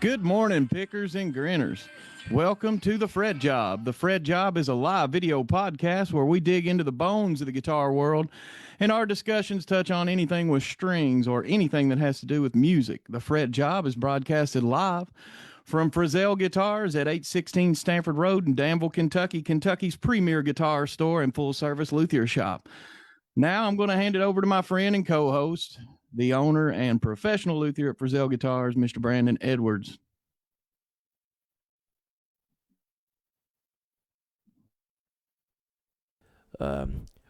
Good morning, pickers and grinners. Welcome to the FretJob. The FretJob is a live video podcast where we dig into the bones of the guitar world, and our discussions touch on anything with strings or anything that has to do with music. The FretJob is broadcasted live from Frizzell Guitars at 816 Stanford Road in Danville, Kentucky, Kentucky's premier guitar store and full-service luthier shop. Now I'm going to hand it over to my friend and co-host, the owner and professional luthier at Frizzell Guitars, Mr. Brandon Edwards.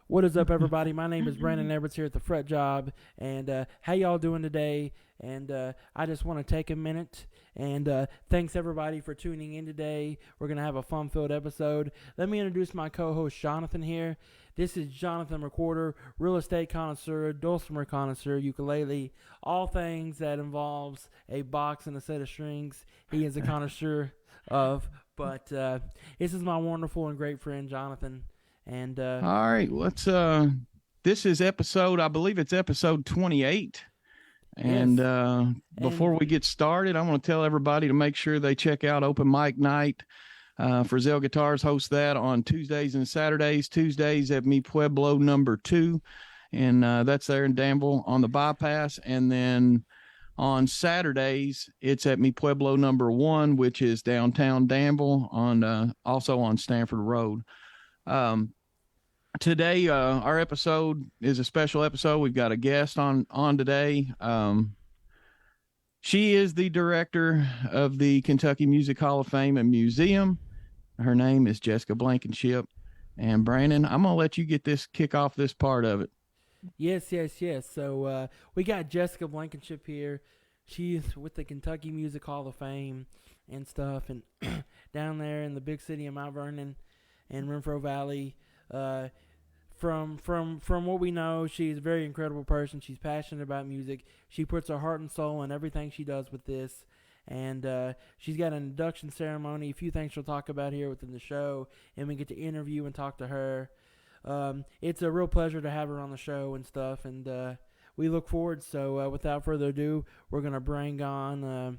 What is up, everybody? My name is Brandon Edwards here at the FretJob, and how y'all doing today? And I just want to take a minute and thanks everybody for tuning in today. We're going to have a fun-filled episode. Let me introduce my co-host, Jonathan, here. This is Jonathan Recorder, real estate connoisseur, dulcimer connoisseur, ukulele, all things that involves a box and a set of strings. He is a connoisseur of, but this is my wonderful and great friend, Jonathan. And all right, let's this is episode, I believe it's episode 28. And yes. Before we get started, I want to tell everybody to make sure they check out Open Mic Night. Frizzell Guitars hosts that on Tuesdays and Saturdays. Tuesdays at Mi Pueblo number 2, and that's there in Danville on the bypass. And then on Saturdays, it's at Mi Pueblo number 1, which is downtown Danville on also on Stanford Road. Today, our episode is a special episode. We've got a guest on today. She is the director of the Kentucky Music Hall of Fame and Museum. Her name is Jessica Blankenship. And Brandon, I'm going to let you kick off this part of it. Yes. So we got Jessica Blankenship here. She's with the Kentucky Music Hall of Fame and stuff, and down there in the big city of Mount Vernon and Renfro Valley. From what we know, she's a very incredible person. She's passionate about music. She puts her heart and soul in everything she does with this. And she's got an induction ceremony, a few things she'll talk about here within the show, and we get to interview and talk to her. It's a real pleasure to have her on the show and stuff, and we look forward. So without further ado, we're gonna bring her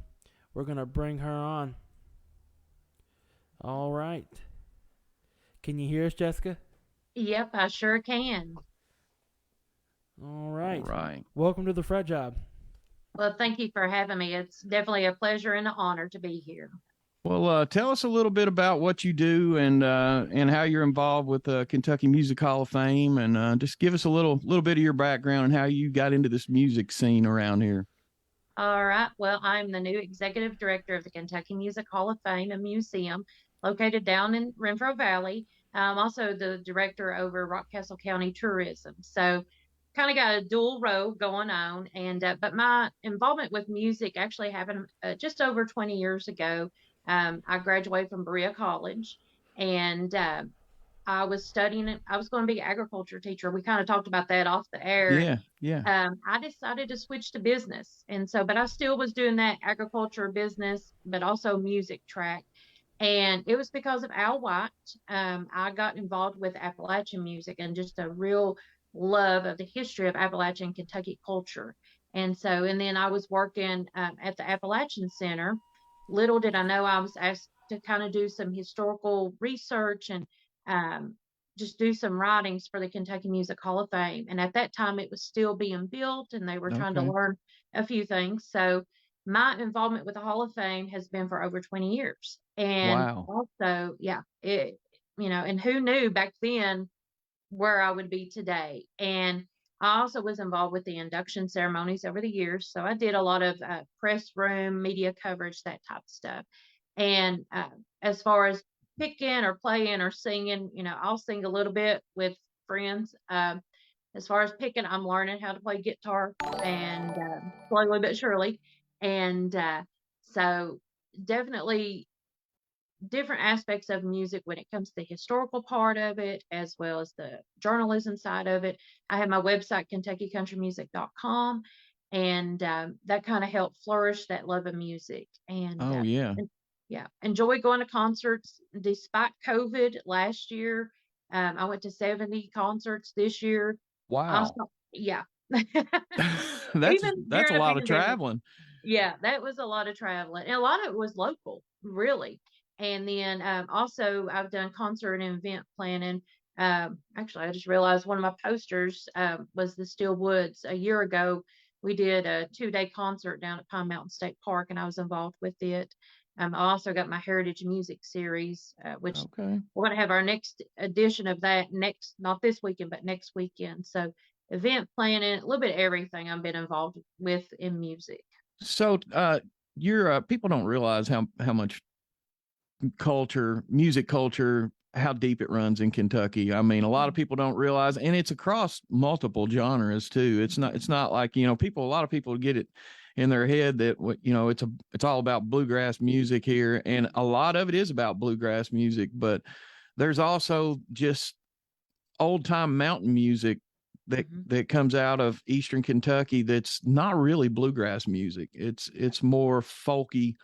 on. All right. Can you hear us, Jessica? Yep, I sure can. All right. All right. Welcome to the FretJob. Well, thank you for having me. It's definitely a pleasure and an honor to be here. Well, tell us a little bit about what you do and how you're involved with the Kentucky Music Hall of Fame, and just give us a little bit of your background and how you got into this music scene around here. All right. Well, I'm the new executive director of the Kentucky Music Hall of Fame and Museum, located down in Renfro Valley. I'm also the director over Rockcastle County Tourism. So kind of got a dual role going on. And but my involvement with music actually happened just over 20 years ago. I graduated from Berea College, and I was studying. I was going to be an agriculture teacher. We kind of talked about that off the air. Yeah. I decided to switch to business. And so, but I still was doing that agriculture business, but also music track. And it was because of Al White. I got involved with Appalachian music and just a real love of the history of Appalachian Kentucky culture. And then I was working at the Appalachian Center. Little did I know I was asked to kind of do some historical research and just do some writings for the Kentucky Music Hall of Fame. And at that time, it was still being built, and they were trying to learn a few things. So my involvement with the Hall of Fame has been for over 20 years. And also, and who knew back then where I would be today. And I also was involved with the induction ceremonies over the years. So I did a lot of press room, media coverage, that type of stuff. And as far as picking or playing or singing, I'll sing a little bit with friends. As far as picking, I'm learning how to play guitar, and slowly but surely. And so definitely different aspects of music when it comes to the historical part of it, as well as the journalism side of it. I have my website, KentuckyCountryMusic.com, and that kind of helped flourish that love of music. And enjoy going to concerts despite COVID last year. I went to 70 concerts this year. Wow. Yeah. That's a lot of traveling. Yeah, that was a lot of traveling. And a lot of it was local, really. And then also I've done concert and event planning. Actually, I just realized one of my posters was the Steel Woods. A year ago, we did a 2-day concert down at Pine Mountain State Park, and I was involved with it. I also got my Heritage Music Series, which Okay. we're going to have our next edition of that not this weekend, but next weekend. So event planning, a little bit of everything I've been involved with in music. So, your people don't realize how much music culture, how deep it runs in Kentucky. I mean, a lot of people don't realize, and it's across multiple genres too. It's not like, a lot of people get it in their head that, it's all about bluegrass music here. And a lot of it is about bluegrass music, but there's also just old time mountain music that comes out of Eastern Kentucky. That's not really bluegrass music. It's more folky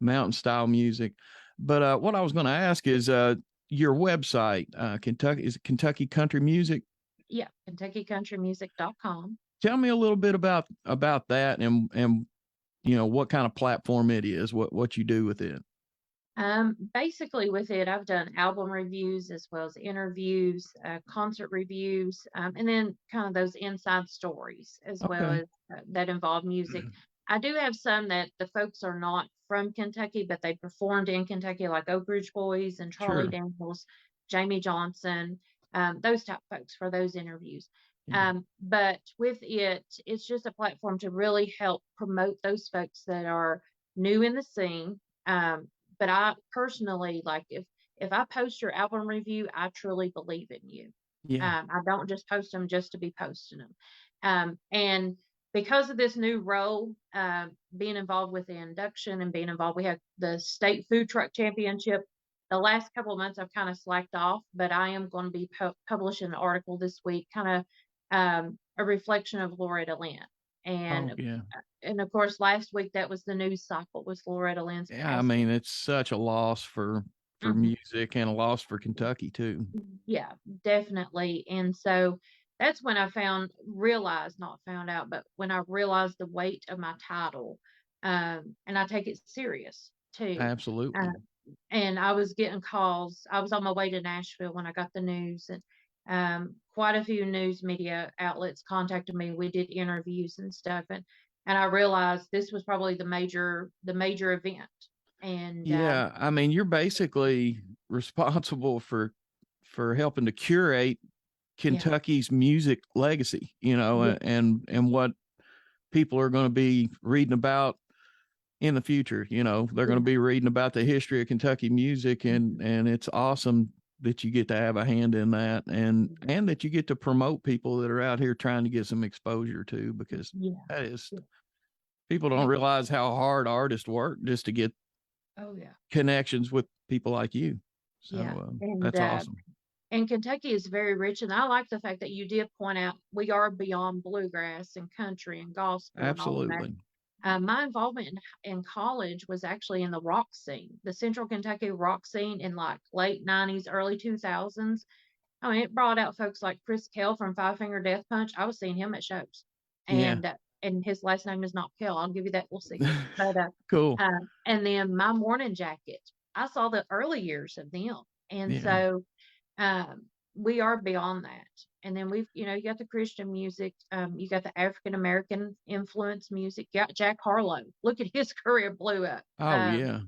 mountain style music. But what I was going to ask is your website, Kentucky Country Music? Yeah, KentuckyCountryMusic.com. Tell me a little bit about that and what kind of platform it is, what you do with it. Basically with it, I've done album reviews as well as interviews, concert reviews, and then kind of those inside stories as well Okay. as that involve music. I do have some that the folks are not from Kentucky, but they performed in Kentucky, like Oak Ridge Boys and Charlie Sure. Daniels, Jamie Johnson, those type folks for those interviews. Yeah. But with it, it's just a platform to really help promote those folks that are new in the scene. But I personally, like, if I post your album review, I truly believe in you. Yeah. I don't just post them just to be posting them. And because of this new role, being involved with the induction and being involved, we have the state food truck championship. The last couple of months, I've kind of slacked off, but I am going to be publishing an article this week, kind of a reflection of Loretta Lynn. Oh yeah. And of course, last week that was the news cycle was Loretta Lynn's Yeah. I passing. mean, it's such a loss for music and a loss for Kentucky too. Yeah, definitely. And so that's when I not found out, but when I realized the weight of my title, and I take it serious too. Absolutely. And I was getting calls. I was on my way to Nashville when I got the news, and quite a few news media outlets contacted me. We did interviews and stuff, and I realized this was probably the major event. And Yeah, I mean, you're basically responsible for helping to curate Kentucky's music legacy, yeah, and what people are going to be reading about in the future. They're going to be reading about the history of Kentucky music, and it's awesome that you get to have a hand in that, and that you get to promote people that are out here trying to get some exposure too, because that is, people don't realize how hard artists work just to get connections with people like you. So that's awesome. And Kentucky is very rich, and I like the fact that you did point out we are beyond bluegrass and country and gospel and all of that. Absolutely. My involvement in college was actually in the rock scene, the Central Kentucky rock scene in like late 90s, early 2000s. I mean, it brought out folks like Chris Kell from Five Finger Death Punch. I was seeing him at shows, Yeah. And his last name is not Kell. I'll give you that little secret. But Cool. and then My Morning Jacket, I saw the early years of them, and so we are beyond that. And then you got the Christian music, you got the African American influence music, you got Jack Harlow. Look at his career blew up. Oh yeah.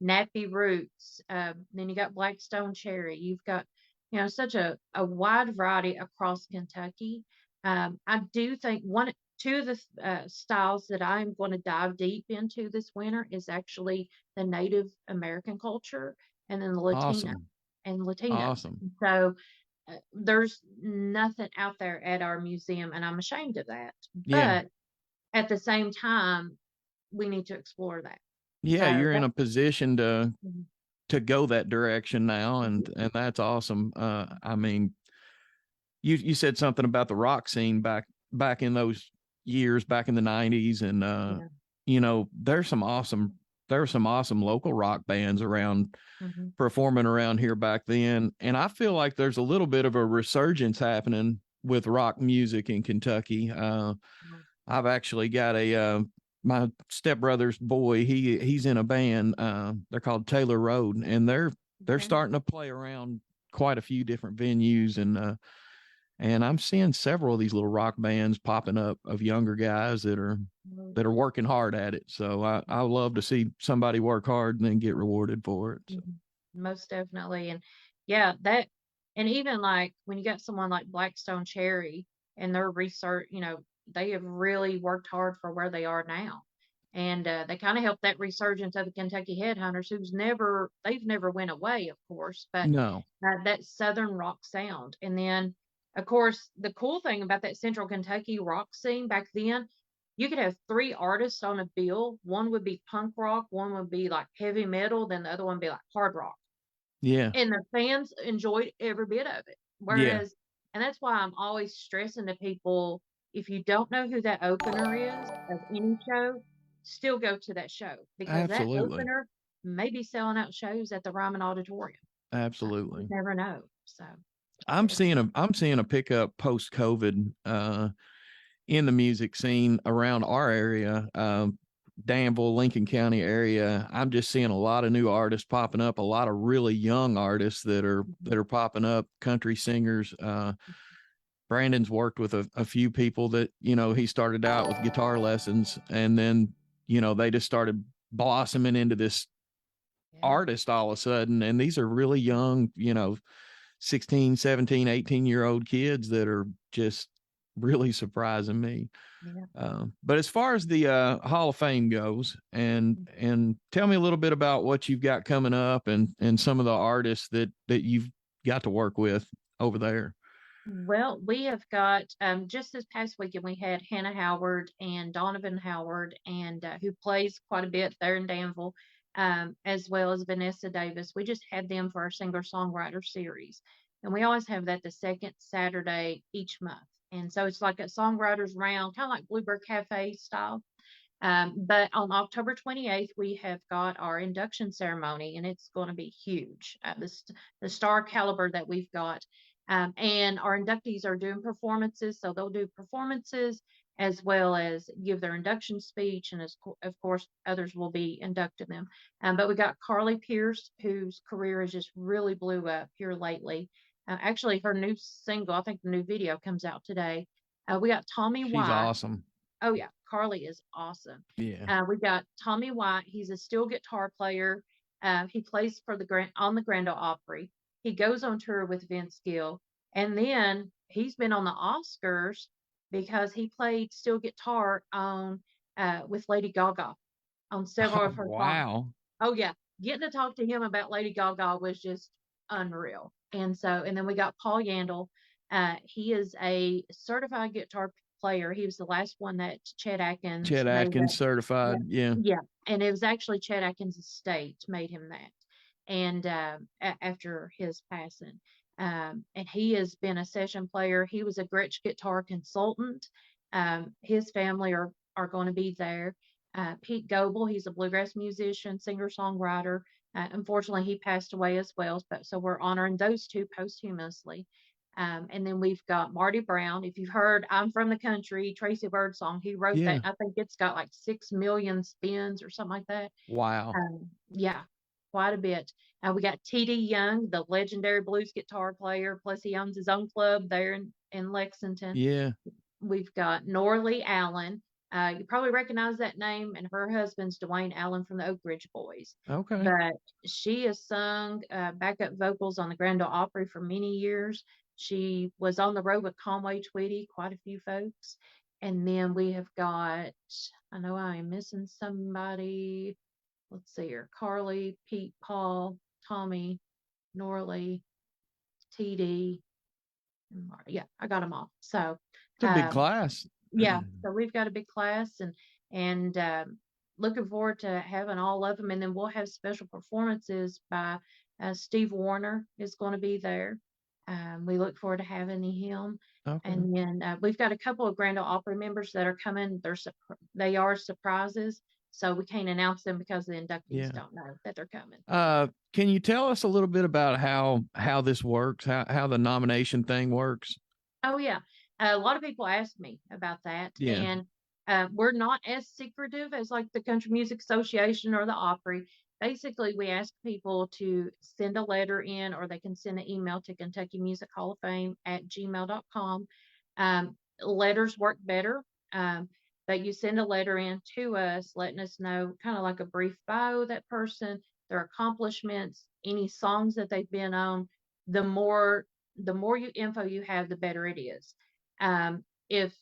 Nappy Roots. Then you got Blackstone Cherry. You've got, such a wide variety across Kentucky. I do think two of the styles that I'm going to dive deep into this winter is actually the Native American culture, and then the Latina and Latino. Awesome. So there's nothing out there at our museum, and I'm ashamed of that. Yeah. But at the same time, we need to explore that. Yeah, you're in a position to go that direction now, and that's awesome. I mean, you said something about the rock scene back in those years, back in the 90s, and there's some awesome local rock bands around performing around here back then, and I feel like there's a little bit of a resurgence happening with rock music in Kentucky. I've actually got my stepbrother's boy, he's in a band. They're called Taylor Road, and they're Okay. starting to play around quite a few different venues, and I'm seeing several of these little rock bands popping up of younger guys that are working hard at it. So I love to see somebody work hard and then get rewarded for it. So. Most definitely. And yeah, that, and even like when you got someone like Blackstone Cherry and their research, they have really worked hard for where they are now. And they kind of helped that resurgence of the Kentucky Headhunters, they've never went away, of course, but No. that Southern rock sound. And then, of course, the cool thing about that Central Kentucky rock scene back then, you could have three artists on a bill. One would be punk rock, one would be like heavy metal, then the other one would be like hard rock. Yeah. And the fans enjoyed every bit of it. Whereas, and that's why I'm always stressing to people, if you don't know who that opener is of any show, still go to that show, because that Absolutely. opener may be selling out shows at the Ryman Auditorium. Absolutely. You never know. So I'm seeing a pickup post COVID in the music scene around our area, Danville, Lincoln County area. I'm just seeing a lot of new artists popping up, a lot of really young artists that are popping up, country singers. Brandon's worked with a few people that, he started out with guitar lessons, and then, they just started blossoming into this artist all of a sudden. And these are really young, 16, 17, 18-year-old kids that are just really surprising me. Yeah. But as far as the Hall of Fame goes, and tell me a little bit about what you've got coming up and some of the artists that you've got to work with over there. Well, we have got just this past weekend we had Hannah Howard and Donovan Howard, and who plays quite a bit there in Danville, as well as Vanessa Davis. We just had them for our singer songwriter series, and we always have that the second Saturday each month. And so it's like a songwriters round, kind of like Bluebird Cafe style. But on October 28th, we have got our induction ceremony, and it's going to be huge. The star caliber that we've got. And our inductees are doing performances, so they'll do performances as well as give their induction speech, and of course, others will be inducting them. But we got Carly Pierce, whose career has just really blew up here lately. Actually, her new single, I think the new video comes out today. We got Tommy She's White. awesome. Oh yeah, Carly is awesome. Yeah. We got Tommy White. He's a steel guitar player. He plays for the Grand Ole Opry. He goes on tour with Vince Gill, and then he's been on the Oscars because he played steel guitar on with Lady Gaga on several of her songs. Wow. Oh yeah, getting to talk to him about Lady Gaga was just unreal. And then we got Paul Yandel. He is a certified guitar player. He was the last one that Chet Atkins certified. Yeah. Yeah. And it was actually Chet Atkins' estate made him that. And after his passing. And he has been a session player. He was a Gretsch guitar consultant. His family are going to be there. Pete Goebel, he's a bluegrass musician, singer-songwriter. Unfortunately, he passed away as well, so we're honoring those two posthumously. And then we've got Marty Brown. If you've heard I'm From the Country, Tracy Birdsong, he wrote that. I think it's got like 6 million spins or something like that. Wow. Yeah, quite a bit. We got T.D. Young, the legendary blues guitar player, plus he owns his own club there in Lexington. Yeah. We've got Norley Allen. You probably recognize that name, and her husband's Dwayne Allen from the Oak Ridge Boys. Okay. But she has sung backup vocals on the Grand Ole Opry for many years. She was on the road with Conway Twitty, quite a few folks. And then we have got, I know I am missing somebody. Let's see here. Carly, Pete, Paul, Tommy, Norley, TD, and Marty. Yeah, I got them all. So it's a big class. Yeah, so we've got a big class, and looking forward to having all of them. And then we'll have special performances by Steve Warner is going to be there. We look forward to having him. Okay. And then we've got a couple of Grand Ole Opry members that are coming. They are surprises, so we can't announce them because the inductees don't know that they're coming. Can you tell us a little bit about how this works, how the nomination thing works? Oh yeah. A lot of people ask me about that. Yeah. And We're not as secretive as like the Country Music Association or the Opry. Basically, we ask people to send a letter in, or they can send an email to Kentucky Music Hall of Fame at gmail.com. Letters work better, but you send a letter in to us, letting us know kind of like a brief bio of that person, their accomplishments, any songs that they've been on. The more info you have, the better it is. If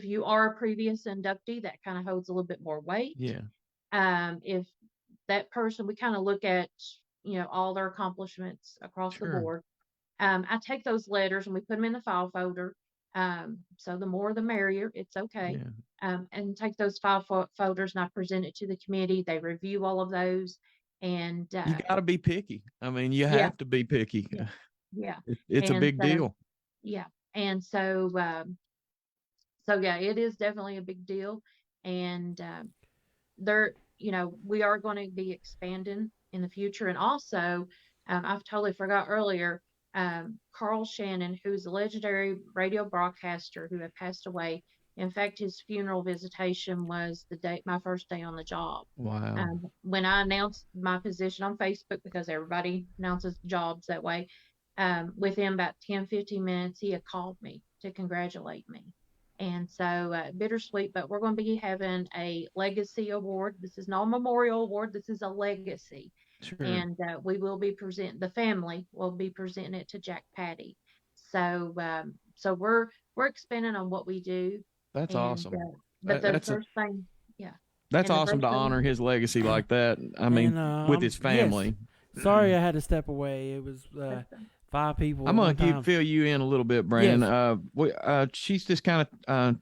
you are a previous inductee, that kind of holds a little bit more weight. Yeah. If that person, we kind of look at, all their accomplishments across the Sure. board. I take those letters and we put them in the file folder. So the more the merrier. It's okay. Yeah. And take those file folders and I present it to the committee. They review all of those, and You got to be picky. I mean, you yeah, have to be picky. yeah, yeah, It's a and big so deal. yeah, and so yeah, it is definitely a big deal, and there, we are going to be expanding in the future. And also, I've totally forgot earlier, Carl Shannon, who's a legendary radio broadcaster who had passed away. In fact, his funeral visitation was my first day on the job. Wow. When I announced my position on Facebook, because everybody announces jobs that way, within about 10, 15 minutes, he had called me to congratulate me. And so bittersweet, but we're going to be having a legacy award. This is not a memorial award. This is a legacy. Sure. And the family will be presenting it to Jack Patty. So, so we're expanding on what we do. That's And, awesome. But the first thing, yeah. That's And the awesome first to thing- honor his legacy like that. I mean, with his family. Yes. Sorry, I had to step away. It was 5 people. I'm going to fill you in a little bit, Brandon. Yes. She's just kind of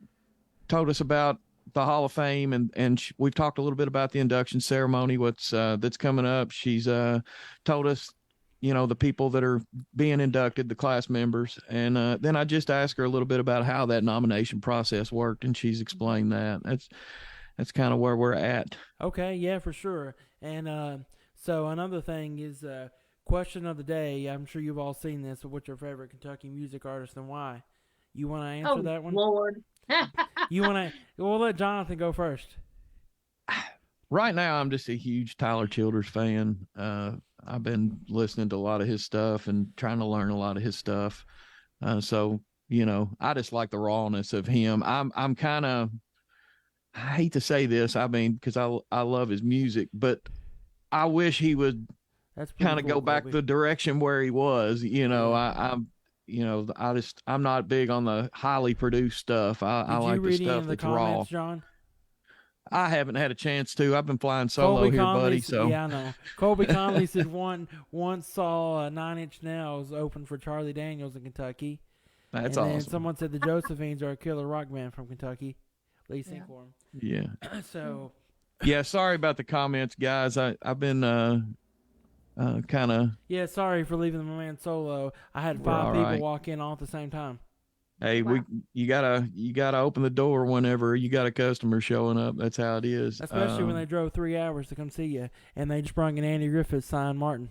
told us about the Hall of Fame, and we've talked a little bit about the induction ceremony, that's coming up. She's told us, the people that are being inducted, the class members, and then I just asked her a little bit about how that nomination process worked, and she's explained that. That's kind of where we're at. Okay, yeah, for sure. And so another thing is question of the day. I'm sure you've all seen this. What's your favorite Kentucky music artist and why? You want to answer that one? Lord. You want to? We'll let Jonathan go first. Right now, I'm just a huge Tyler Childers fan. I've been listening to a lot of his stuff and trying to learn a lot of his stuff. So, I just like the rawness of him. I'm kind of, I hate to say this, I mean, because I love his music, but I wish he would kind of go back the direction where he was. I'm not big on the highly produced stuff. I like the stuff that's raw. John? I haven't had a chance to. I've been flying solo here, buddy. So yeah, I know. Colby Conley said once saw 9 Inch Nails open for Charlie Daniels in Kentucky. That's and awesome. And someone said the Josephines are a killer rock band from Kentucky. Lead sync for them. Yeah. So. Yeah, sorry about the comments, guys. I've been kind of. Yeah, sorry for leaving my man solo. I had 5 people walk in all at the same time. Hey, you gotta open the door whenever you got a customer showing up. That's how it is. Especially when they drove 3 hours to come see you, and they just brought an Andy Griffith signed Martin.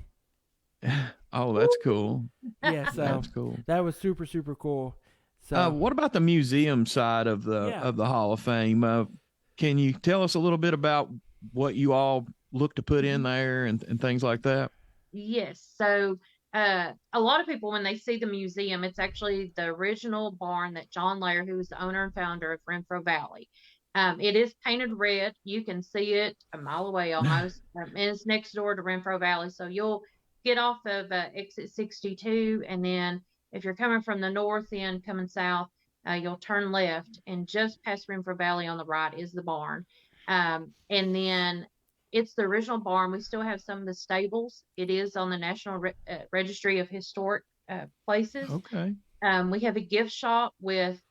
Oh, that's cool. Yeah, so that's cool. That was super, super cool. So, what about the museum side of the Hall of Fame? Can you tell us a little bit about what you all look to put in there and things like that? Yes. So a lot of people, when they see the museum, it's actually the original barn that John Lair, who was the owner and founder of Renfro Valley. It is painted red. You can see it a mile away almost. And it's next door to Renfro Valley. So you'll get off of exit 62. And then if you're coming from the north end, coming south, you'll turn left. And just past Renfro Valley on the right is the barn. And then it's the original barn. We still have some of the stables. It is on the National Registry of Historic Places. Okay. We have a gift shop with,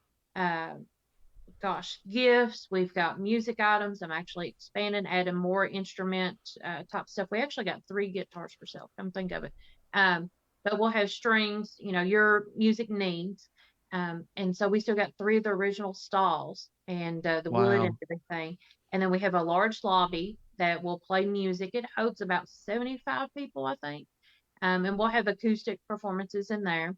gifts. We've got music items. I'm actually expanding, adding more instrument type stuff. We actually got 3 guitars for sale. Come think of it. But we'll have strings, your music needs. And so we still got 3 of the original stalls and the wood and everything. And then we have a large lobby that will play music. It holds about 75 people, I think. And we'll have acoustic performances in there.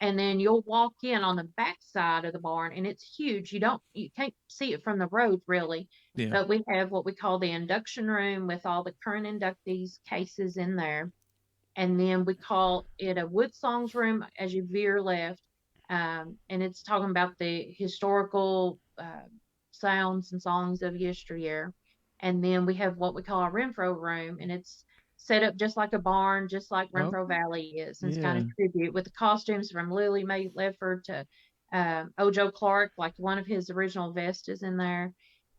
And then you'll walk in on the back side of the barn, and it's huge. You can't see it from the road really, Yeah. but we have what we call the induction room with all the current inductees cases in there. And then we call it a wood songs room as you veer left. And it's talking about the historical sounds and songs of yesteryear. And then we have what we call a Renfro Room, and it's set up just like a barn, just like Oh, Renfro Valley is. And it's kind yeah. of tribute with the costumes from Lily Mae Lefford to Ojo Clark, like one of his original vests is in there.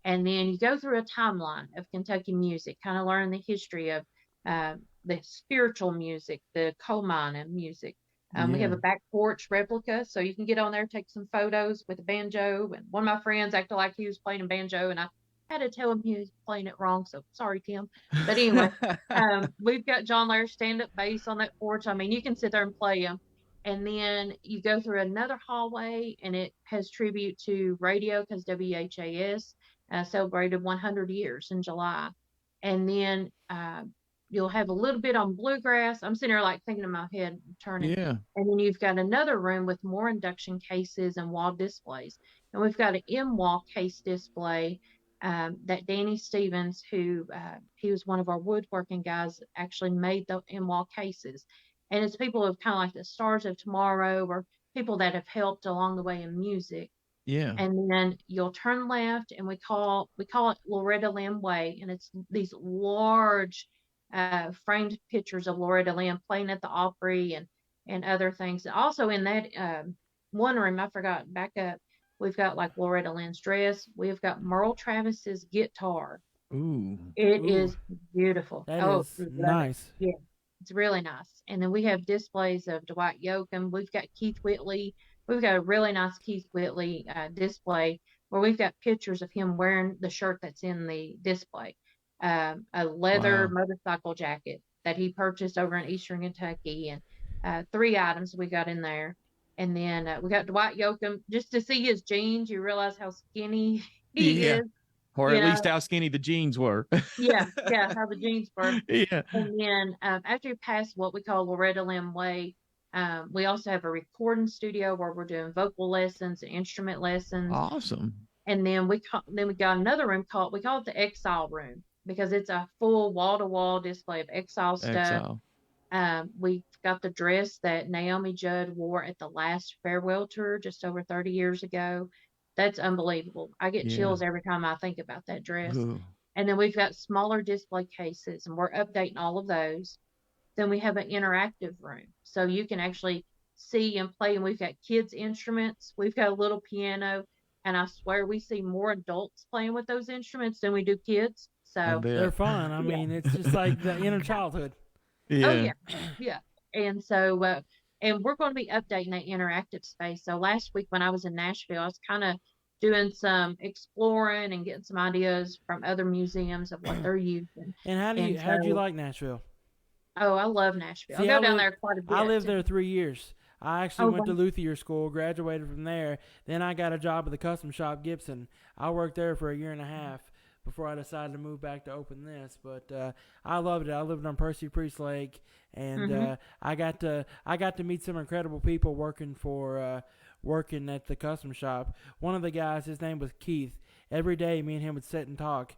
And then you go through a timeline of Kentucky music, kind of learn the history of uh, the spiritual music, the coal mining music. We Yeah. have a back porch replica, so you can get on there, take some photos with a banjo. And one of my friends acted like he was playing a banjo, and I had to tell him he was playing it wrong. So sorry, Tim. But anyway, we've got John Lair stand-up bass on that porch. I mean, you can sit there and play him. And then you go through another hallway, and it has tribute to radio because WHAS celebrated 100 years in July. And then you'll have a little bit on bluegrass. I'm sitting here like thinking in my head, turning. Yeah. And then you've got another room with more induction cases and wall displays. And we've got an M-wall case display that Danny Stevens, who he was one of our woodworking guys, actually made the M-wall cases. And it's people who have kind of like the stars of tomorrow or people that have helped along the way in music. Yeah. And then you'll turn left, and we call it Loretta Lynn Way, and it's these large framed pictures of Loretta Lynn playing at the Opry and other things. Also in that one room, I forgot, back up, we've got like Loretta Lynn's dress. We've got Merle Travis's guitar. Ooh. It Ooh, is beautiful. that Oh, is love it. nice. Yeah, it's really nice. And then we have displays of Dwight Yoakam. We've got Keith Whitley. We've got a really nice Keith Whitley display where we've got pictures of him wearing the shirt that's in the display. A leather Wow. motorcycle jacket that he purchased over in Eastern Kentucky, and 3 items we got in there. And then we got Dwight Yoakam. Just to see his jeans, you realize how skinny he Yeah. is. Or You at know, least how skinny the jeans were. yeah, how the jeans were. Yeah. And then after you pass what we call Loretta Lynn Way, we also have a recording studio where we're doing vocal lessons and instrument lessons. Awesome. And then we got another room we call it the Exile Room because it's a full wall to wall display of Exile stuff. Exile. We've got the dress that Naomi Judd wore at the last farewell tour just over 30 years ago. That's unbelievable. I get Yeah. chills every time I think about that dress. Ooh. And then we've got smaller display cases, and we're updating all of those. Then we have an interactive room, so you can actually see and play. And we've got kids' instruments. We've got a little piano, and I swear we see more adults playing with those instruments than we do kids. I So, They're bet. fun. I mean, it's just like the inner childhood. oh Yeah. yeah. And so, and we're going to be updating that interactive space. So last week when I was in Nashville, I was kind of doing some exploring and getting some ideas from other museums of what they're using. And how And do you so, like Nashville? oh, I love Nashville. See, I I go down lived there quite a bit. I lived there 3 years. I actually Oh, went to wow. Luthier School, graduated from there. Then I got a job at the custom shop Gibson. I worked there for a year and a half before I decided to move back to open this. But I loved it. I lived on Percy Priest Lake, and Mm-hmm. I got to meet some incredible people working at the custom shop. One of the guys, his name was Keith. Every day, me and him would sit and talk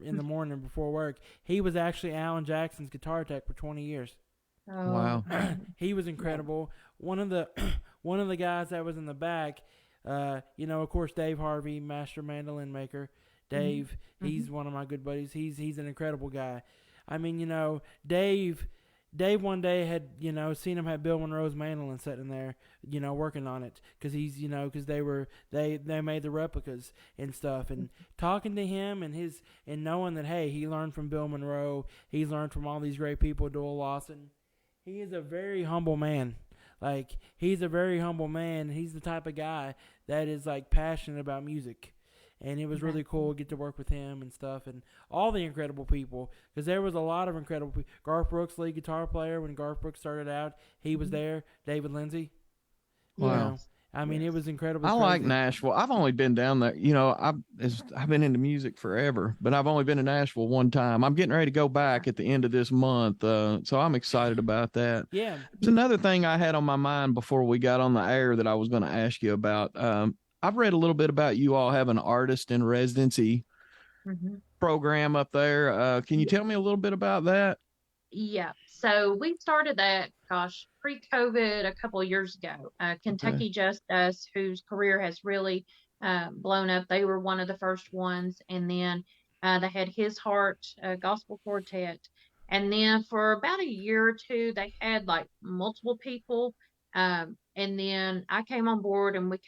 in the morning before work. He was actually Alan Jackson's guitar tech for 20 years. Oh, Wow. He was incredible. One of the guys that was in the back, of course, Dave Harvey, master mandolin maker. Dave, he's one of my good buddies. He's an incredible guy. I mean, Dave one day had, seen him have Bill Monroe's mandolin sitting there, working on it because because they made the replicas and stuff, and talking to him and knowing that, hey, he learned from Bill Monroe, he's learned from all these great people, Doyle Lawson. He is a very humble man. Like, he's a very humble man. He's the type of guy that is like passionate about music. And it was really cool to get to work with him and stuff, and all the incredible people, because there was a lot of incredible people. Garth Brooks, lead guitar player, when Garth Brooks started out, he was there. David Lindsay. Wow. I mean, it was incredibly I like crazy. Nashville. I've only been down there. I've been into music forever, but I've only been to Nashville one time. I'm getting ready to go back at the end of this month, so I'm excited about that. Yeah. It's another thing I had on my mind before we got on the air that I was going to ask you about. I've read a little bit about you all have an artist in residency Mm-hmm. program up there. Can you tell me a little bit about that? Yeah. So we started that, gosh, pre-COVID a couple of years ago. Okay. Kentucky Just Us, whose career has really blown up, they were one of the first ones. And then they had His Heart Gospel Quartet. And then for about a year or two, they had like multiple people. And then I came on board and we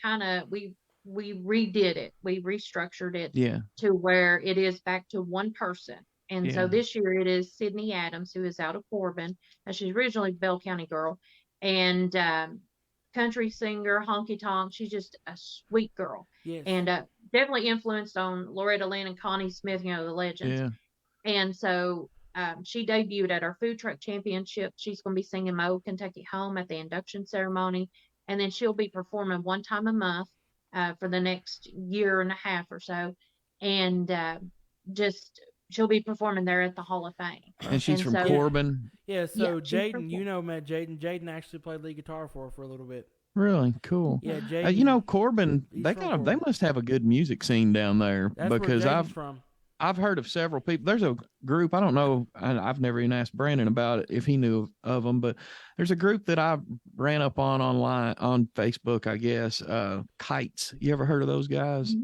redid it. We restructured it Yeah. to where it is back to one person. And so Yeah. this year it is Sydney Adams, who is out of Corbin. She's originally a Bell County girl, and country singer, honky tonk. She's just a sweet girl, Yes. and definitely influenced on Loretta Lynn and Connie Smith, the legends. Yeah. And so she debuted at our food truck championship. She's going to be singing My Old Kentucky Home at the induction ceremony, and then she'll be performing one time a month for the next year and a half or so, and just she'll be performing there at the Hall of Fame. And she's from so, Corbin. Yeah, so she's from Jaden, met Jaden. Jaden actually played lead guitar for her for a little bit. Really cool. Yeah, Jaden. Corbin, He's they from they Corbin. must have a good music scene down there That's because where Jaden's from. I've heard of several people. There's a group, I don't know, I've never even asked Brandon about it if he knew of them, but there's a group that I ran up on online on Facebook, I guess, Kites. You ever heard of those guys?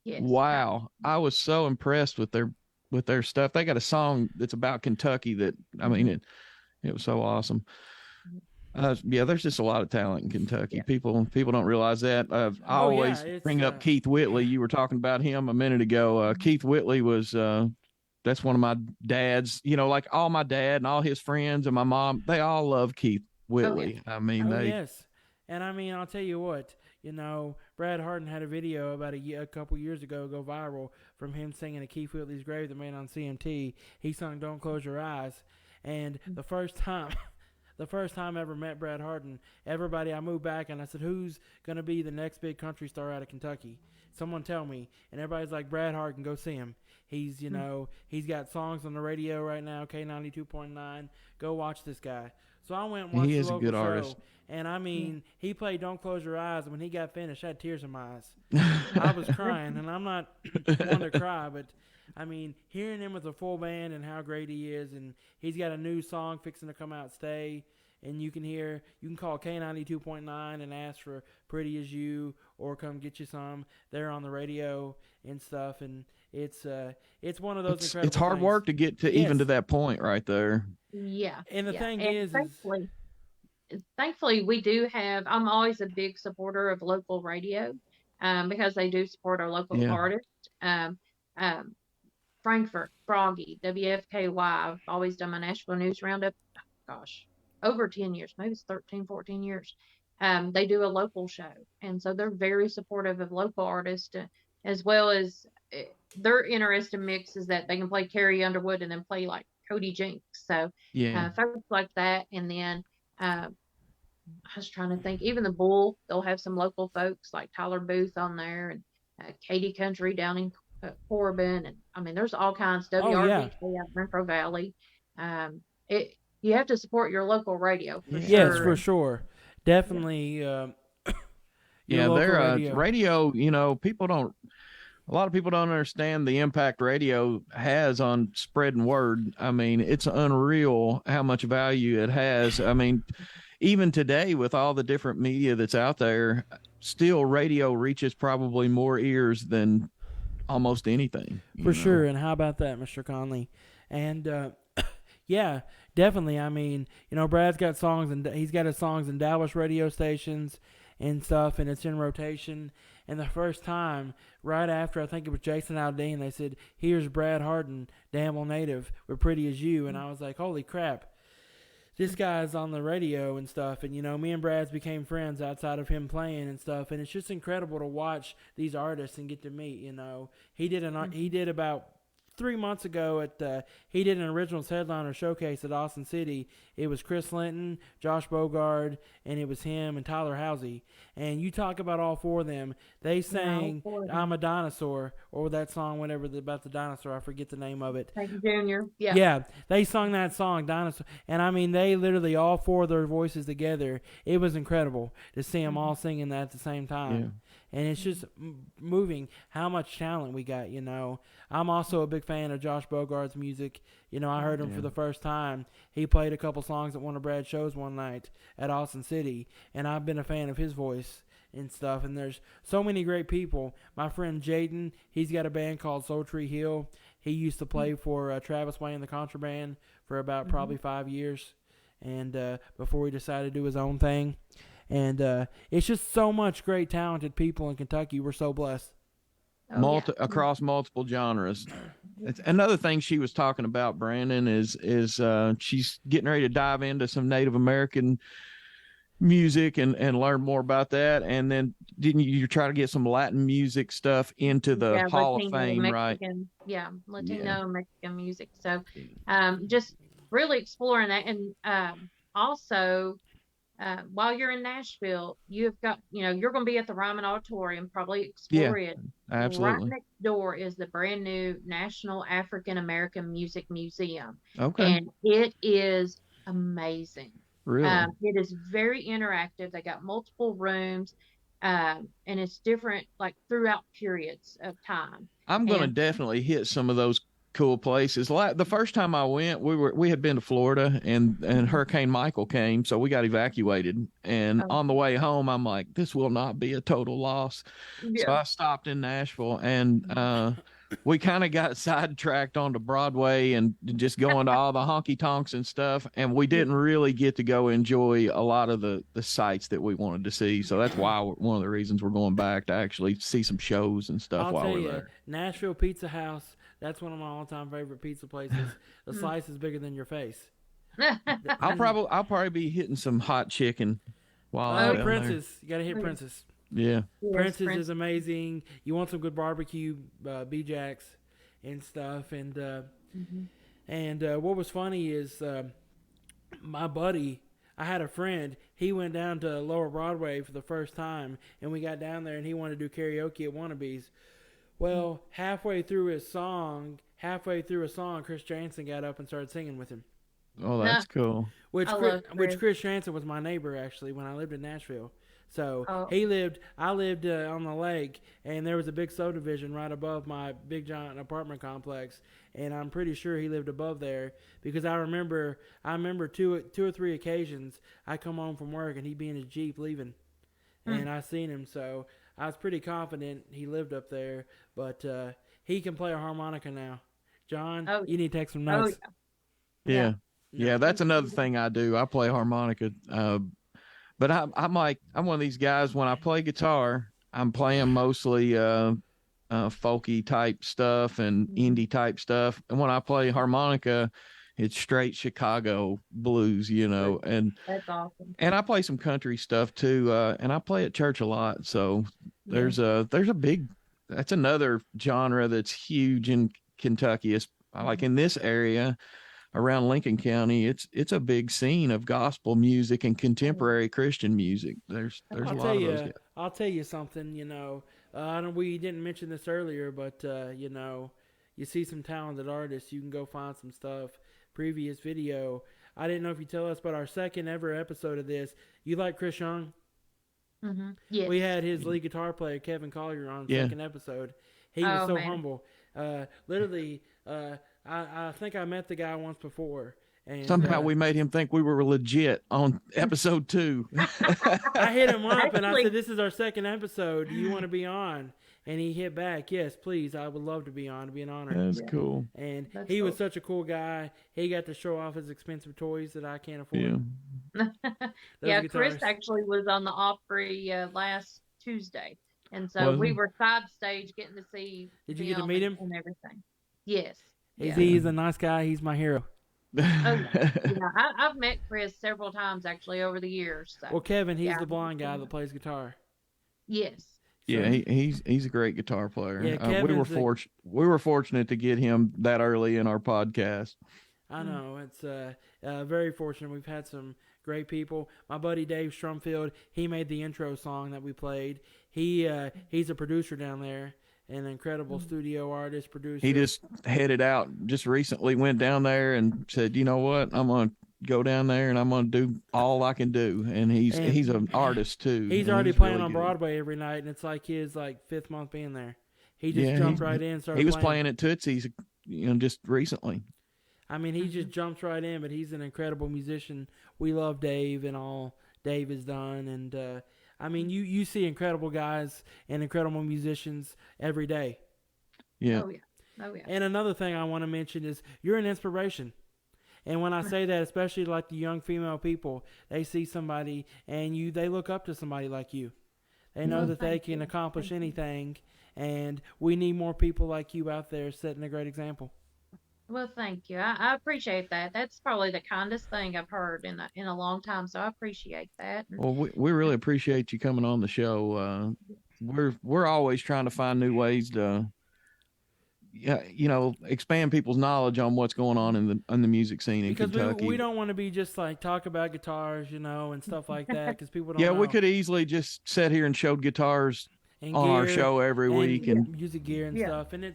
Yes. Wow. I was so impressed with their stuff. They got a song that's about Kentucky that, I mean, it was so awesome. There's just a lot of talent in Kentucky. Yeah. People don't realize that. I always bring up Keith Whitley. You were talking about him a minute ago. Keith Whitley was that's one of my dad's. Like all my dad and all his friends and my mom, they all love Keith Whitley. yeah. I mean, yes, and I mean, I'll tell you what. Brad Harden had a video about a couple years ago go viral from him singing at Keith Whitley's grave that made on CMT. He sung "Don't Close Your Eyes," and the first time I ever met Brad Harden, I moved back and I said, who's going to be the next big country star out of Kentucky? Someone tell me. And everybody's like, Brad Harden, go see him. He's, he's got songs on the radio right now, K92.9. Go watch this guy. So I went and watched the local show. Artist. And I mean, he played Don't Close Your Eyes. And when he got finished, I had tears in my eyes. I was crying, and I'm not one to cry, but I mean, hearing him with a full band and how great he is, and he's got a new song fixing to come out, Stay, and you can call K92.9 and ask for Pretty As You, or come get you some. They're on the radio and stuff, and it's one of those incredible It's hard things. work to get to even to that point right there. Yeah. And the thing and is thankfully we do have, I'm always a big supporter of local radio because they do support our local artists. Frankfurt, Froggy, WFKY. I've always done my Nashville News Roundup. Gosh, over 10 years, maybe it's 13, 14 years. They do a local show. And so they're very supportive of local artists as well as their interesting mix is that they can play Carrie Underwood and then play like Cody Jinks. So folks like that. And then I was trying to think, even the Bull, they'll have some local folks like Tyler Booth on there and Katie Country down in Corbin, and I mean, there's all kinds. WRBK out Renfro Valley. You have to support your local radio. For sure. Yes, for sure, definitely. Their radio. People don't. A lot of people don't understand the impact radio has on spreading word. I mean, it's unreal how much value it has. I mean, even today with all the different media that's out there, still radio reaches probably more ears than almost anything. For sure. And how about that, Mr. Conley? And yeah, definitely. I mean, Brad's got songs, and he's got his songs in Dallas radio stations and stuff, and it's in rotation. And the first time, right after, I think it was Jason Aldean, they said, here's Brad Harden, Danville native, with Pretty As You. And I was like, holy crap, this guy's on the radio and stuff. And, me and Brad's became friends outside of him playing and stuff. And it's just incredible to watch these artists and get to meet, He did about 3 months ago he did an originals headliner showcase at Austin City. It was Chris Linton, Josh Bogard, and it was him and Tyler Housey. And you talk about all four of them. They sang "I'm a Dinosaur" or that song, whatever about the dinosaur. I forget the name of it. Thank you, Junior. Yeah. Yeah, they sung that song "Dinosaur," and I mean they literally all four of their voices together. It was incredible to see them all singing that at the same time. Yeah. And it's just moving how much talent we got, I'm also a big fan of Josh Bogard's music. I heard him for the first time. He played a couple songs at one of Brad's shows one night at Austin City, and I've been a fan of his voice and stuff. And there's so many great people. My friend Jaden, he's got a band called Soul Tree Hill. He used to play for Travis Way and the Contraband for about probably 5 years, and before he decided to do his own thing. And it's just so much great, talented people in Kentucky. We're so blessed. Across multiple genres. It's another thing she was talking about, Brandon, is she's getting ready to dive into some Native American music and learn more about that. And then didn't you try to get some Latin music stuff into the Hall of Fame, Mexican, right? Yeah, Latino Mexican music. So just really exploring that. And also, while you're in Nashville, you've got, you're going to be at the Ryman Auditorium, probably explore it. Absolutely. Right next door is the brand new National African American Music Museum. Okay. And it is amazing. Really? It is very interactive. They got multiple rooms, and it's different, like throughout periods of time. I'm going to definitely hit some of those cool places. The first time I went, we had been to Florida, and Hurricane Michael came, so we got evacuated. And on the way home, I'm like, this will not be a total loss. Yeah. So I stopped in Nashville, and we kind of got sidetracked onto Broadway and just going to all the honky tonks and stuff, and we didn't really get to go enjoy a lot of the sites that we wanted to see. So that's why one of the reasons we're going back to actually see some shows and stuff while we're there. Nashville Pizza House. That's one of my all-time favorite pizza places. The slice is bigger than your face. I'll probably be hitting some hot chicken while I'm Princess. There. You got to hit Princess. Yeah. Princess is amazing. You want some good barbecue, B-Jacks and stuff. And what was funny is my buddy, I had a friend, he went down to Lower Broadway for the first time, and we got down there, and he wanted to do karaoke at Wannabe's. Well, halfway through a song, Chris Jansen got up and started singing with him. Oh, that's cool. Which Chris Jansen was my neighbor, actually, when I lived in Nashville. So I lived on the lake, and there was a big subdivision right above my big giant apartment complex, and I'm pretty sure he lived above there because I remember two or three occasions I come home from work and he'd be in his Jeep leaving, and I seen him, so I was pretty confident he lived up there, but he can play a harmonica now. John, you need to take some notes. Yeah, that's another thing I do. I play harmonica, but I'm one of these guys. When I play guitar, I'm playing mostly folky type stuff and indie type stuff, and when I play harmonica, it's straight Chicago blues, and that's awesome. And I play some country stuff too, and I play at church a lot. So there's that's another genre that's huge in Kentucky. It's like in this area around Lincoln County, it's a big scene of gospel music and contemporary Christian music. There's a lot of those guys. I'll tell you something, we didn't mention this earlier, but you see some talented artists, you can go find some stuff. Previous video, I didn't know if you tell us about our second ever episode of this. You like Chris Young? Mm-hmm. Yes. We had his lead guitar player Kevin Collier on the second episode. He was so humble. Literally, I think I met the guy once before. And somehow we made him think we were legit on episode 2. I hit him up and I said, "This is our second episode. Do you want to be on?" And he hit back, "Yes, please. I would love to be on. It'd be an honor." That's cool. And he was such a cool guy. He got to show off his expensive toys that I can't afford. Yeah, Chris actually was on the Opry last Tuesday, and so we were side stage getting to see. Did you get to meet him and everything? Yes. He's a nice guy. He's my hero. I've met Chris several times actually over the years. So. Well, Kevin, he's the blonde guy that plays guitar. Yes. Yeah, So, he's a great guitar player. yeah, We were Kevin's a, we were fortunate to get him that early in our podcast. I know it's very fortunate. We've had some great people. My buddy Dave Strumfield, he made the intro song that we played. He's a producer down there, an incredible studio artist, producer. He just headed out just recently, went down there and said, you know what, I'm gonna go down there and I'm gonna do all I can do. And he's an artist too. He's and already playing really on good. Broadway every night, and it's like his fifth month being there. He just Yeah, jumped right in. Started he was playing playing at Tootsie's, just recently. I mean, he just jumps right in, but he's an incredible musician. We love Dave and all Dave has done. And, I mean, you see incredible guys and incredible musicians every day. Yeah. Oh, yeah. Oh, yeah. And another thing I want to mention is you're an inspiration. And when I say that, especially like the young female people, they see somebody and they look up to somebody like you. They know that they can accomplish anything, and we need more people like you out there setting a great example. Well, thank you. I appreciate that. That's probably the kindest thing I've heard in a long time. So I appreciate that. Well, we really appreciate you coming on the show. We're always trying to find new ways to, expand people's knowledge on what's going on in the music scene in Because Kentucky. we don't want to be just like talk about guitars, and stuff like that. Because people don't. Yeah, know. we could easily just sit here and show guitars And on our gear show every week, and music gear and Yeah. stuff, and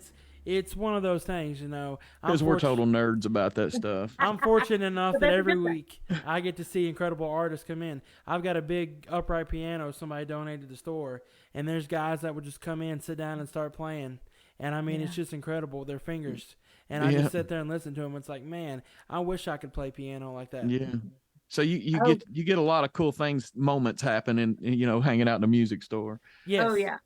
it's one of those things, because we're total nerds about that stuff. I'm fortunate enough But that that's a every good thing. week I get to see incredible artists come in. I've got a big upright piano somebody donated to the store, and there's guys that would just come in, sit down, and start playing. And I mean, it's just incredible. Their fingers, and I just sit there and listen to them. It's like, man, I wish I could play piano like that. Yeah. So you get a lot of cool moments happen hanging out in the music store. Yes. Oh, yeah.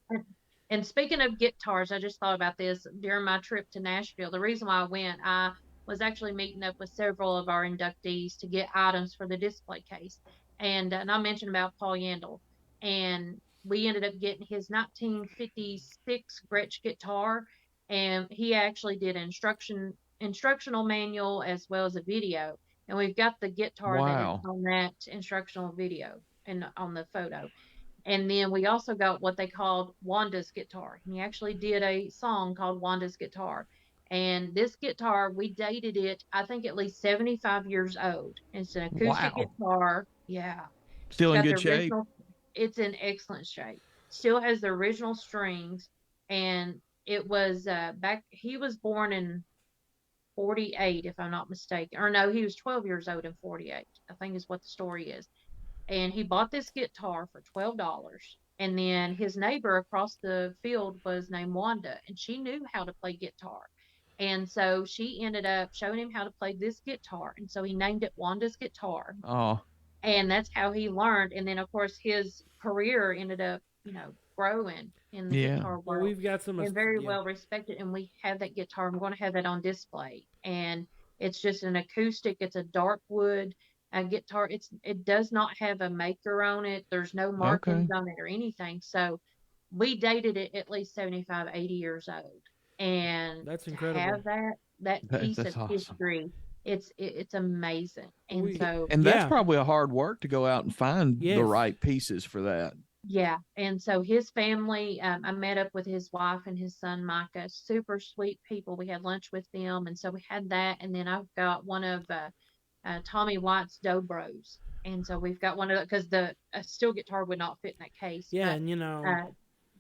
And speaking of guitars, I just thought about this during my trip to Nashville. The reason why I went, I was actually meeting up with several of our inductees to get items for the display case. And I mentioned about Paul Yandel. And we ended up getting his 1956 Gretsch guitar. And he actually did an instructional manual as well as a video. And we've got the guitar that is on that instructional video and on the photo. And then we also got what they called Wanda's guitar. He actually did a song called Wanda's Guitar. And this guitar, we dated it, I think, at least 75 years old. It's an acoustic guitar. Yeah. Still in good shape. It's in excellent shape. Still has the original strings. And it was he was born in 48, if I'm not mistaken. Or no, he was 12 years old in 48, I think is what the story is. And he bought this guitar for $12. And then his neighbor across the field was named Wanda, and she knew how to play guitar. And so she ended up showing him how to play this guitar. And so he named it Wanda's Guitar. Oh. And that's how he learned. And then, of course, his career ended up, growing in the guitar world. Well, we've got some very well respected. And we have that guitar. I'm going to have that on display. And it's just an acoustic. It's a dark wood. A guitar, it does not have a maker on it. There's no markings on it or anything. So we dated it at least 75, 80 years old. And that's incredible. To have that piece of history, it's amazing. And that's probably a hard work to go out and find the right pieces for that. Yeah. And so his family, I met up with his wife and his son, Micah, super sweet people. We had lunch with them. And so we had that. And then I've got one of, Tommy White's Dobros, and so we've got one of because the steel guitar would not fit in that case. Yeah, and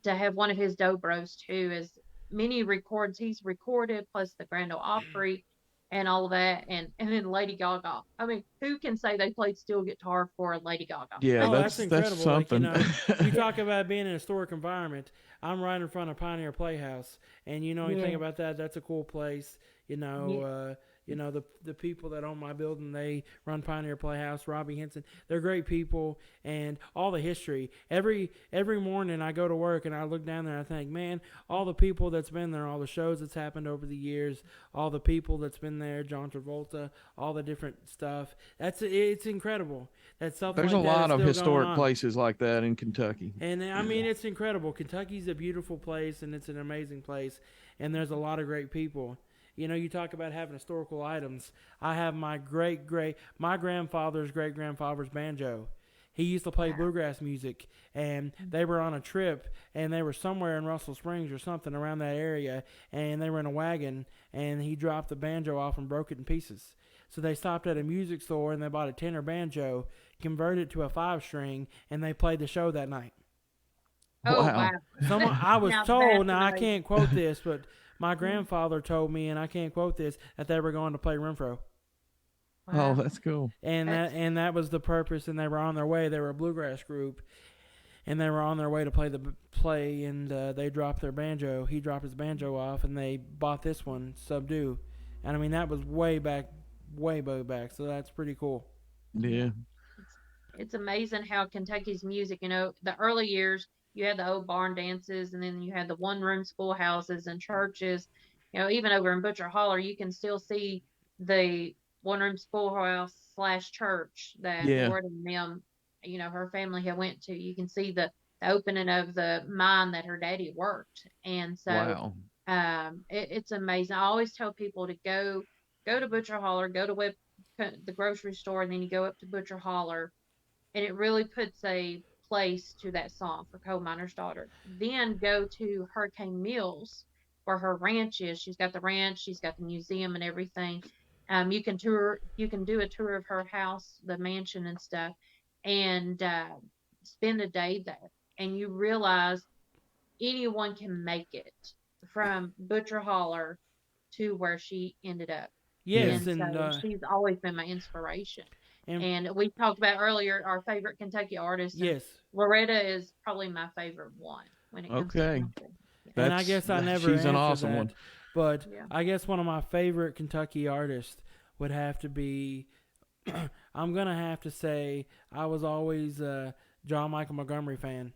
to have one of his Dobros too, as many records he's recorded, plus the Grand Ole Opry, and all of that, and then Lady Gaga. I mean, who can say they played steel guitar for Lady Gaga? Yeah, that's incredible. That's something. You talk about being in a historic environment. I'm right in front of Pioneer Playhouse, and anything about that? That's a cool place. The people that own my building, they run Pioneer Playhouse, Robbie Henson. They're great people, and all the history. Every morning I go to work and I look down there and I think, man, all the people that's been there, all the shows that's happened over the years, all the people that's been there, John Travolta, all the different stuff. It's incredible. There's a lot of historic places like that in Kentucky. And I mean, it's incredible. Kentucky's a beautiful place, and it's an amazing place, and there's a lot of great people. You talk about having historical items. I have my grandfather's great-grandfather's banjo. He used to play Wow. bluegrass music, and they were on a trip, and they were somewhere in Russell Springs or something around that area, and they were in a wagon, and he dropped the banjo off and broke it in pieces. So they stopped at a music store, and they bought a tenor banjo, converted it to a 5-string, and they played the show that night. Oh, Wow. wow. I was Now told, that's now I amazing. can't quote this, but my grandfather told me, and I can't quote this, that they were going to play Renfro. Oh, Wow. that's cool. And That's- that was the purpose, and they were on their way. They were a bluegrass group, and they were on their way to play, and they dropped their banjo. He dropped his banjo off, and they bought this one, Subdue. And I mean, that was way back, so that's pretty cool. Yeah. It's amazing how Kentucky's music, the early years, you had the old barn dances, and then you had the one-room schoolhouses and churches. Even over in Butcher Holler, you can still see the one-room schoolhouse / church that Yeah. Loretta and them, her family had went to. You can see the opening of the mine that her daddy worked, and so Wow. it's amazing. I always tell people to go to Butcher Holler, go to the grocery store, and then you go up to Butcher Holler, and it really puts a place to that song for Coal Miner's Daughter. Then go to Hurricane Mills, where her ranch is. She's got the ranch, she's got the museum and everything. You can do a tour of her house, the mansion and stuff, and spend a day there. And you realize anyone can make it from Butcher Holler to where she ended up. Yes, And and so she's always been my inspiration. and And we talked about earlier our favorite Kentucky artist. And yes, Loretta is probably my favorite one when it comes Okay. to country. and I guess I never She's an answered awesome that, one. but Yeah. I guess one of my favorite Kentucky artists would have to be. I'm gonna have to say I was always a John Michael Montgomery fan,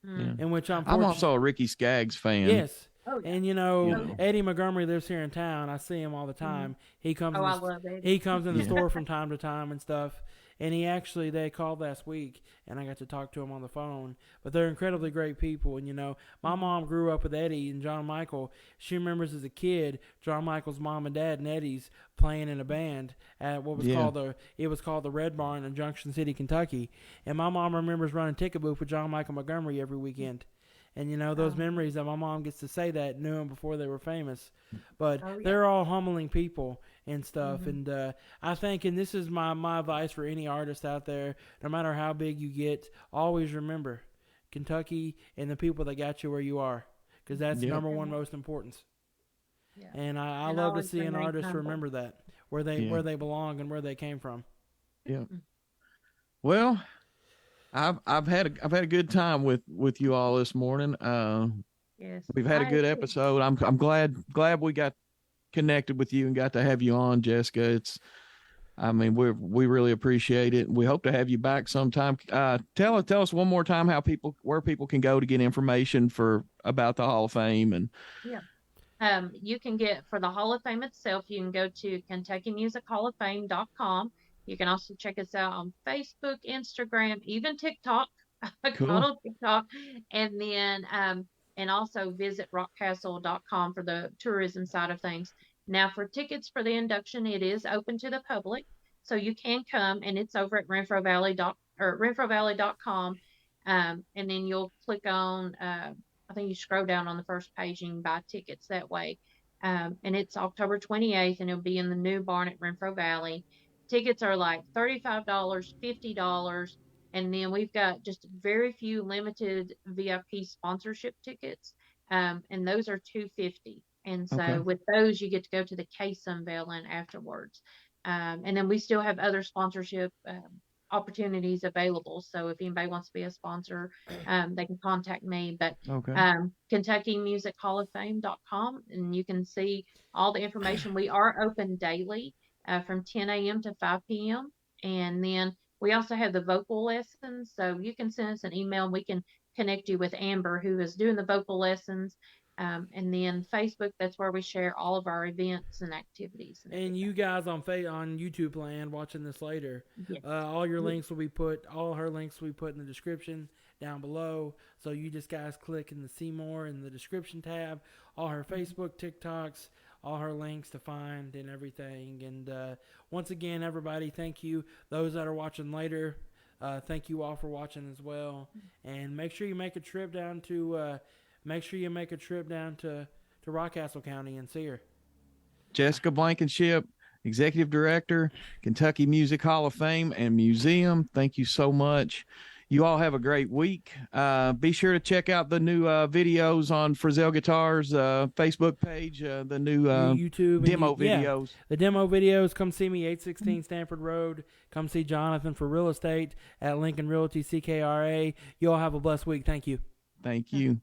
Mm. in which I'm I'm fortunate. also a Ricky Skaggs fan. Yes. Oh, yeah. And Yeah. Eddie Montgomery lives here in town. I see him all the time. He comes. Oh, in I the, love it. he comes in the Yeah. store from time to time and stuff. And they called last week, and I got to talk to him on the phone. But they're incredibly great people. And my mom grew up with Eddie and John Michael. She remembers as a kid John Michael's mom and dad and Eddie's playing in a band at what was Yeah. called the Red Barn in Junction City, Kentucky. And my mom remembers running ticket booth with John Michael Montgomery every weekend. And those Oh. memories that my mom gets to say that knew them before they were famous. But Oh, yeah. they're all humbling people and stuff. And I think, and this is my advice for any artist out there, no matter how big you get, always remember Kentucky and the people that got you where you are, because that's Yep. number one most importance. Yeah. And I And love to always see an remain artist humble. remember that, where Yeah. they belong and where they came from. Yeah. Well, I've had a good time with you all this morning. Yes. We've had a I good agree. episode. I'm glad we got connected with you and got to have you on, Jessica. We really appreciate it. We hope to have you back sometime. Tell us one more time where people can go to get information about the Hall of Fame and. You can get, for the Hall of Fame itself, you can go to KentuckyMusicHallOfFame.com. You can also check us out on Facebook, Instagram, even TikTok. I Cool. got on TikTok. And then, and also visit rockcastle.com for the tourism side of things. Now, for tickets for the induction, it is open to the public. So you can come, and it's over at renfrovalley.com. And then you'll click on, I think you scroll down on the first page and you can buy tickets that way. And it's October 28th, and it'll be in the new barn at Renfro Valley. Tickets are like $35, $50. And then we've got just very few limited VIP sponsorship tickets. And those are $250. And so Okay. with those, you get to go to the case unveiling afterwards. And then we still have other sponsorship opportunities available. So if anybody wants to be a sponsor, they can contact me. But Okay. KentuckyMusicHallOfFame.com, and you can see all the information. We are open daily from 10 a.m. to 5 p.m. And then we also have the vocal lessons. So you can send us an email and we can connect you with Amber, who is doing the vocal lessons. And then Facebook, that's where we share all of our events and activities. And you guys on YouTube land watching this later, Yes. all her links will be put in the description down below. So you just guys click in the see more in the description tab, all her Facebook, TikToks, all her links to find and everything. And once again, everybody, thank you. Those that are watching later, Thank you all for watching as well, and make sure you make a trip down to Rockcastle County and see her. Jessica Blankenship, Executive Director, Kentucky Music Hall of Fame and Museum. Thank you so much. You all have a great week. Be sure to check out the new videos on Frizzell Guitars Facebook page, the new YouTube demo yeah, videos. the demo videos. Come see me, 816 Stanford Road. Come see Jonathan for real estate at Lincoln Realty CKRA. You all have a blessed week. Thank you. Thank you.